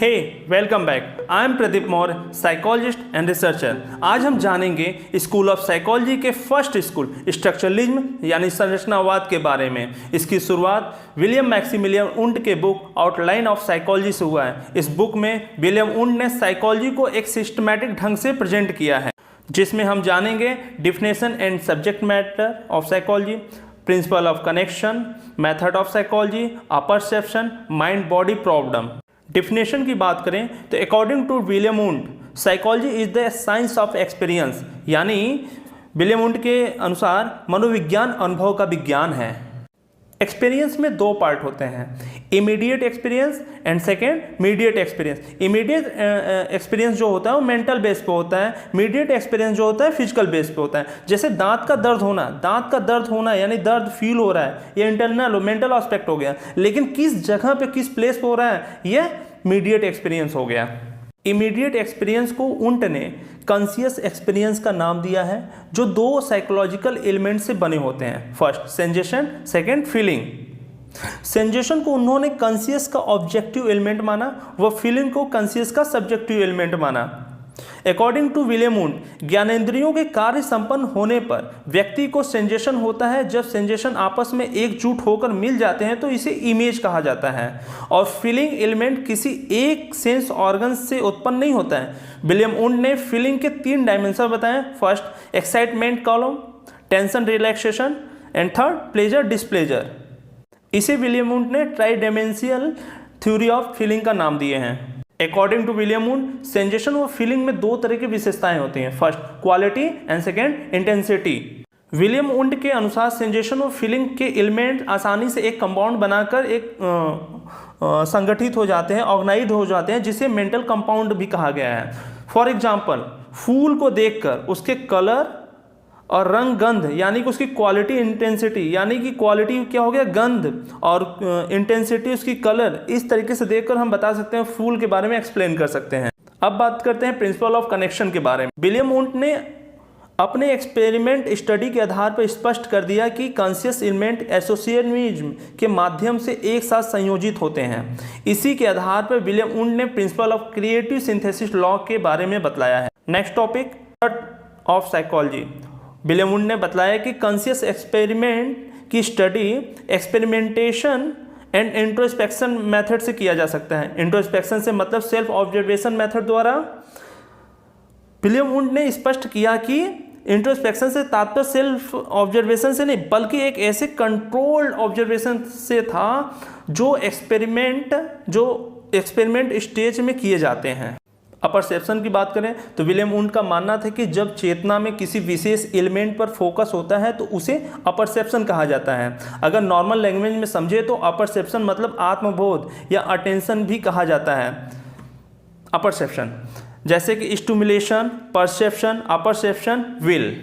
Hey welcome back. I am Pradeep Maurya, psychologist and researcher. आज हम जानेंगे स्कूल ऑफ साइकोलॉजी के फर्स्ट स्कूल स्ट्रक्चरलिज्म यानी संरचनावाद के बारे में। इसकी शुरुआत विलियम मैक्सिमिलियन उंट के बुक आउटलाइन ऑफ साइकोलॉजी से हुआ है। इस बुक में विलियम उंट ने साइकोलॉजी को एक सिस्टमैटिक ढंग से प्रेजेंट किया है, जिसमें हम जानेंगे definition and subject matter of psychology, principle of connection, method of psychology, perception, mind body problem. Definition की बात करें तो according to William Wundt, psychology is the science of experience, यानी विलियम उंट के अनुसार मनोविज्ञान अनुभव का विज्ञान है। एक्सपीरियंस में दो पार्ट होते हैं, immediate experience and second mediate experience. Immediate experience जो होता है वो मेंटल बेस पे होता है, मीडिएट एक्सपीरियंस जो होता है फिजिकल बेस पे होता है। जैसे दांत का दर्द होना यानी दर्द फील हो रहा है, ये इंटरनल मेंटल एस्पेक्ट हो गया, लेकिन किस जगह पे किस प्लेस पे हो रहा है ये मीडिएट एक्सपीरियंस हो गया। इमीडिएट एक्सपीरियंस को उंट ने कॉन्शियस एक्सपीरियंस का नाम दिया है, जो दो साइकोलॉजिकल एलिमेंट से बने होते हैं, first sensation, second feeling. Sensation को उन्होंने कॉन्शियस का ऑब्जेक्टिव एलिमेंट माना, व फीलिंग को कॉन्शियस का सब्जेक्टिव एलिमेंट माना। अकॉर्डिंग टू विलियम उंट, ज्ञानेंद्रियों के कार्य संपन्न होने पर व्यक्ति को सेंसेशन होता है। जब सेंसेशन आपस में एकजुट होकर मिल जाते हैं तो इसे इमेज कहा जाता है। और फीलिंग एलिमेंट किसी एक सेंस ऑर्गन से उत्पन्न नहीं होता है। विलियम उंट ने फीलिंग के 3 डायमेंशन बताए, first excitement calm, tension relaxation and third pleasure displeasure. इसे विलियम उंट ने tri dimensional theory of feeling का नाम दिए हैं। According to William Wundt, sensation और फीलिंग में दो तरह की विशेषताएं होती हैं, first quality and second intensity. William Wundt के अनुसार सेंसेशन और फीलिंग के एलिमेंट आसानी से एक कंपाउंड बनाकर एक संगठित हो जाते हैं, ऑर्गेनाइज हो जाते हैं, जिसे मेंटल कंपाउंड भी कहा गया है। फॉर एग्जाम्पल, फूल को देखकर उसके कलर और रंग, गंध यानी कि उसकी क्वालिटी, इंटेंसिटी यानी कि क्वालिटी क्या हो गया गंध, और इंटेंसिटी उसकी कलर, इस तरीके से देखकर हम बता सकते हैं, फूल के बारे में एक्सप्लेन कर सकते हैं। अब बात करते हैं प्रिंसिपल ऑफ कनेक्शन के बारे में। विलियम उंट ने अपने एक्सपेरिमेंट स्टडी के आधार पर स्पष्ट कर दिया कि कॉन्शियस एलिमेंट एसोसिएशनिज्म के माध्यम से एक साथ संयोजित होते हैं। इसी के आधार पर विलियम उंट ने principle of creative synthesis law के बारे में बतलाया है। Next topic, of psychology. William Wundt ने बताया कि कॉन्शियस एक्सपेरिमेंट की study experimentation and introspection method से किया जा सकता है। इंट्रोस्पेक्शन से मतलब सेल्फ ऑब्जर्वेशन मेथड द्वारा। विलियम उंट ने स्पष्ट किया कि इंट्रोस्पेक्शन से तात्पर्य सेल्फ ऑब्जर्वेशन से नहीं, बल्कि एक ऐसे कंट्रोल्ड ऑब्जर्वेशन से था जो एक्सपेरिमेंट स्टेज में किए जाते हैं। परसेप्शन की बात करें तो विलियम उंट का मानना था कि जब चेतना में किसी विशेष एलिमेंट पर फोकस होता है तो उसे अपरसेप्शन कहा जाता है। अगर नॉर्मल लैंग्वेज में समझे तो अपरसेप्शन मतलब आत्मबोध या अटेंशन भी कहा जाता है। अपरसेप्शन जैसे कि स्टिमुलेशन, परसेप्शन, अपरसेप्शन, विल।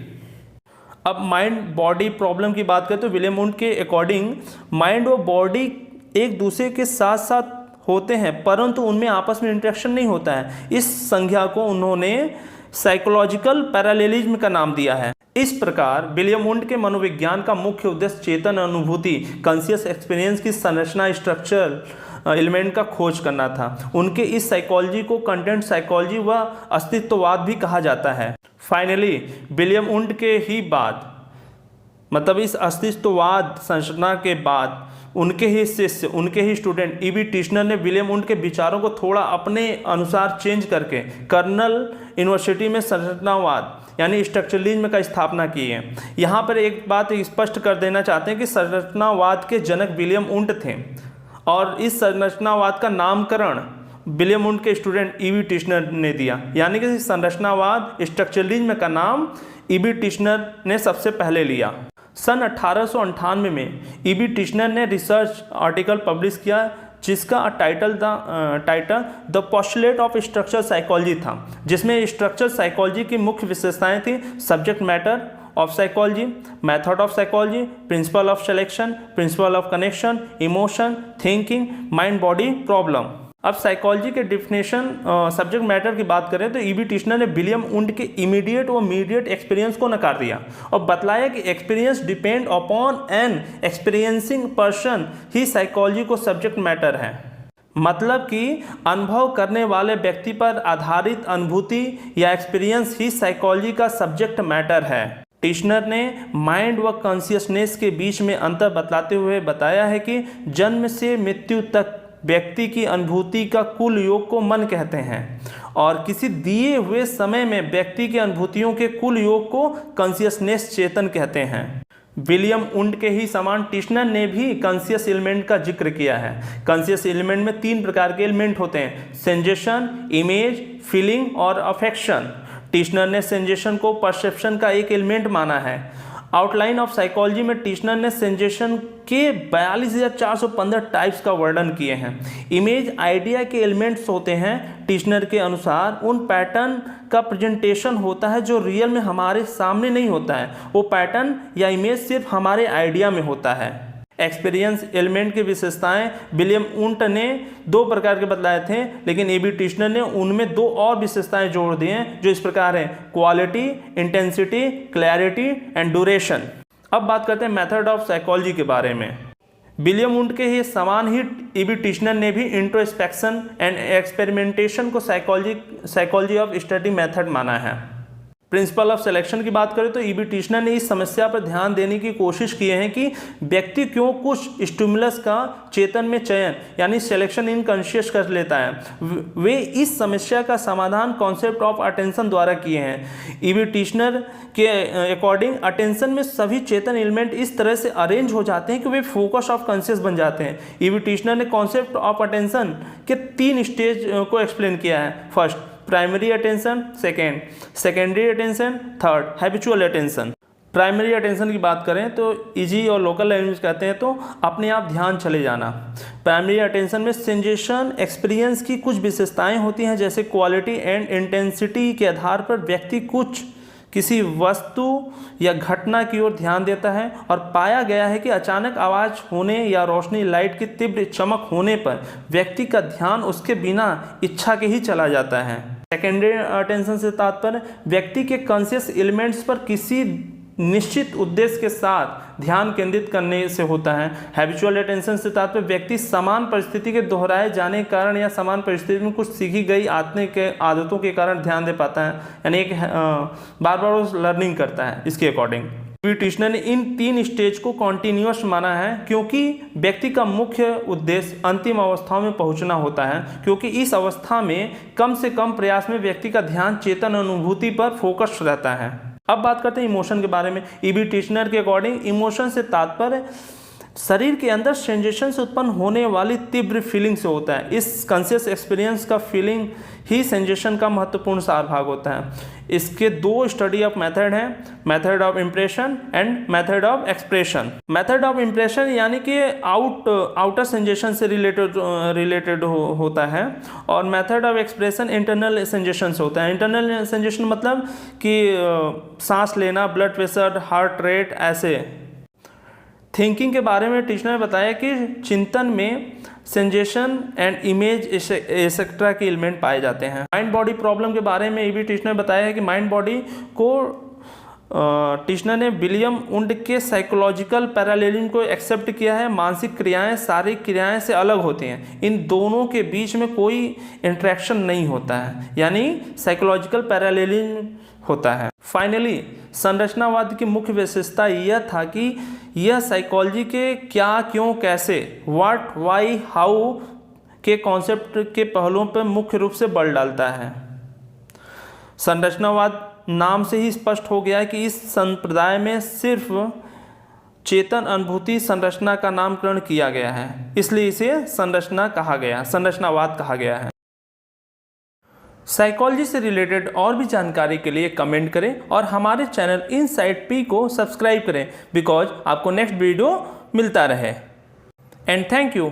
अब माइंड बॉडी प्रॉब्लम की बात करें तो विलियम उंट के अकॉर्डिंग माइंड और बॉडी एक दूसरे के साथ साथ होते हैं, परंतु उनमें आपस में इंटरेक्शन नहीं होता है। इस संज्ञा को उन्होंने साइकोलॉजिकल पैरेललिज्म का नाम दिया है। इस प्रकार विलियम उंट के मनोविज्ञान का मुख्य उद्देश्य चेतन अनुभूति, कॉन्शियस एक्सपीरियंस की संरचना, स्ट्रक्चर एलिमेंट का खोज करना था। उनके इस साइकोलॉजी को कंटेंट साइकोलॉजी व अस्तित्ववाद भी कहा जाता है। फाइनली विलियम उंट के ही बाद, मतलब इस अस्तित्ववाद संरचना के बाद, उनके ही शिष्य, उनके ही स्टूडेंट ईबी टिश्नर ने विलियम उंट के विचारों को थोड़ा अपने अनुसार चेंज करके कर्नल यूनिवर्सिटी में संरचनावाद यानी स्ट्रक्चरलिज्म का स्थापना की है। यहाँ पर एक बात स्पष्ट कर देना चाहते हैं कि संरचनावाद के जनक विलियम उंट थे, और इस संरचनावाद का नामकरण विलियम उंट के स्टूडेंट ईबी टिश्नर ने दिया, यानी कि संरचनावाद, स्ट्रक्चरलिज्म का नाम ईबी टिश्नर ने सबसे पहले लिया। सन 1898 में ईबी टिश्नर ने रिसर्च आर्टिकल पब्लिश किया, जिसका title the postulate of structural psychology था, जिसमें स्ट्रक्चरल साइकोलॉजी की मुख्य विशेषताएं थी, subject matter of psychology, method of psychology, principle of selection, principal of connection, emotion, thinking, mind body problem. अब साइकोलॉजी के डिफिनेशन, सब्जेक्ट मैटर की बात करें तो ईबी टिश्नर ने विलियम उंट के इमीडिएट और मीडिएट एक्सपीरियंस को नकार दिया और बतलाया कि experience depend upon an experiencing person ही साइकोलॉजी को सब्जेक्ट मैटर है। मतलब कि अनुभव करने वाले व्यक्ति पर आधारित अनुभूति या एक्सपीरियंस ही साइकोलॉजी का सब्जेक्ट मैटर है। टिश्नर ने माइंड व कॉन्शियसनेस के बीच में अंतर बतलाते हुए बताया है कि जन्म से मृत्यु तक व्यक्ति की अनुभूति का कुल योग को मन कहते हैं और किसी दिए हुए समय में व्यक्ति की अनुभूतियों के कुल योग को कॉन्शियसनेस चेतन कहते हैं। विलियम वुंड के ही समान टिश्नर ने भी कॉन्शियस एलिमेंट का जिक्र किया है। कॉन्शियस एलिमेंट में 3 प्रकार के एलिमेंट होते हैं, सेंसेशन, इमेज, फीलिंग और अफेक्शन। टिश्नर ने सेंसेशन को परसेप्शन का एक एलिमेंट माना है। आउटलाइन ऑफ साइकोलॉजी में टिश्नर ने सेंसेशन के 42,415 टाइप्स का वर्णन किए हैं। इमेज आइडिया के एलिमेंट्स होते हैं। टिश्नर के अनुसार उन पैटर्न का प्रेजेंटेशन होता है जो रियल में हमारे सामने नहीं होता है, वो पैटर्न या इमेज सिर्फ हमारे आइडिया में होता है। एक्सपीरियंस एलिमेंट की विशेषताएं विलियम वुंड ने 2 प्रकार के बतलाए थे, लेकिन ए बी टिश्नर ने उनमें 2 और विशेषताएं जोड़ दी हैं जो इस प्रकार हैं, quality, intensity, clarity and duration. अब बात करते हैं मेथड ऑफ साइकोलॉजी के बारे में। विलियम वुंड के ही समान ही ए बी टिश्नर ने भी इंट्रोस्पेक्शन एंड एक्सपेरिमेंटेशन को साइकोलॉजी ऑफ स्टडी मेथड माना है। प्रिंसिपल ऑफ सिलेक्शन की बात करें तो ई बी टिश्नर ने इस समस्या पर ध्यान देने की कोशिश की है कि व्यक्ति क्यों कुछ स्टिमुलस का चेतन में चयन यानी सिलेक्शन इन कॉन्शियस कर लेता है। वे इस समस्या का समाधान कॉन्सेप्ट ऑफ अटेंशन द्वारा किए हैं। ई बी टिश्नर के अकॉर्डिंग अटेंशन में सभी चेतन एलिमेंट इस तरह से अरेंज हो जाते हैं कि वे फोकस ऑफ कॉन्शियस बन जाते हैं। ई बी टिश्नर ने कॉन्सेप्ट ऑफ अटेंशन के 3 स्टेज को एक्सप्लेन किया है। First, primary attention, secondary attention, third habitual attention. Primary attention की बात करें तो इजी और लोकल लैंग्वेज कहते हैं तो अपने आप ध्यान चले जाना। प्राइमरी अटेंशन में सेंसेशन एक्सपीरियंस की कुछ विशेषताएं होती हैं, जैसे क्वालिटी एंड इंटेंसिटी के आधार पर व्यक्ति किसी वस्तु या घटना की ओर ध्यान देता है और पाया गया है कि अचानक आवाज़ होने या रोशनी लाइट की तीव्र चमक होने पर व्यक्ति का ध्यान उसके बिना इच्छा के ही चला जाता है। सेकेंडरी अटेंशन से तात्पर्य व्यक्ति के कॉन्शियस एलिमेंट्स पर किसी निश्चित उद्देश्य के साथ ध्यान केंद्रित करने से होता है। हैबिचुअल अटेंशन से तात्पर्य व्यक्ति समान परिस्थिति के दोहराए जाने के कारण या समान परिस्थिति में कुछ सीखी गई आदतों के कारण ध्यान दे पाता है, यानी एक बार बार वो लर्निंग करता है। इसके अकॉर्डिंग टिश्नर ने इन 3 स्टेज को कॉन्टिन्यूअस माना है क्योंकि व्यक्ति का मुख्य उद्देश्य अंतिम अवस्थाओं में पहुंचना होता है, क्योंकि इस अवस्था में कम से कम प्रयास में व्यक्ति का ध्यान चेतन अनुभूति पर फोकस रहता है। अब बात करते हैं इमोशन के बारे में। ई बी टिश्नर के अकॉर्डिंग इमोशन से तात्पर्य शरीर के अंदर सेंसेशन से उत्पन्न होने वाली तीव्र फीलिंग से होता है। इस कॉन्शियस एक्सपीरियंस का फीलिंग ही सेंसेशन का महत्वपूर्ण सार भाग होता है। इसके 2 स्टडी ऑफ मेथड हैं, method of impression and method of expression. Method of impression यानी कि आउटर सेंसेशन से रिलेटेड होता है और method of expression internal sensation से होता है। इंटरनल सेंसेशन मतलब कि सांस लेना, ब्लड प्रेशर, हार्ट रेट, ऐसे। थिंकिंग के बारे में टिश्नर ने बताया कि चिंतन में सेंसेशन एंड इमेज एक्सेट्रा के एलिमेंट पाए जाते हैं। माइंड बॉडी प्रॉब्लम के बारे में भी टिश्नर ने बताया है कि माइंड बॉडी को टिश्नर ने विलियम वुंड के साइकोलॉजिकल पैरेललिज्म को एक्सेप्ट किया है। मानसिक क्रियाएं शारीरिक क्रियाएं से अलग होती हैं, इन दोनों के बीच में कोई इंटरेक्शन नहीं होता है, यानी साइकोलॉजिकल पैरेललिज्म होता है। फाइनली संरचनावाद की मुख्य विशेषता यह था कि यह साइकोलॉजी के क्या, क्यों, कैसे, व्हाट, व्हाई, हाउ के कॉन्सेप्ट के पहलुओं पर मुख्य रूप से बल डालता है। संरचनावाद नाम से ही स्पष्ट हो गया है कि इस संप्रदाय में सिर्फ चेतन अनुभूति संरचना का नामकरण किया गया है, इसलिए इसे संरचनावाद कहा गया है। साइकोलॉजी से रिलेटेड और भी जानकारी के लिए कमेंट करें और हमारे चैनल इनसाइट पी को सब्सक्राइब करें, बिकॉज आपको नेक्स्ट वीडियो मिलता रहे। And thank you.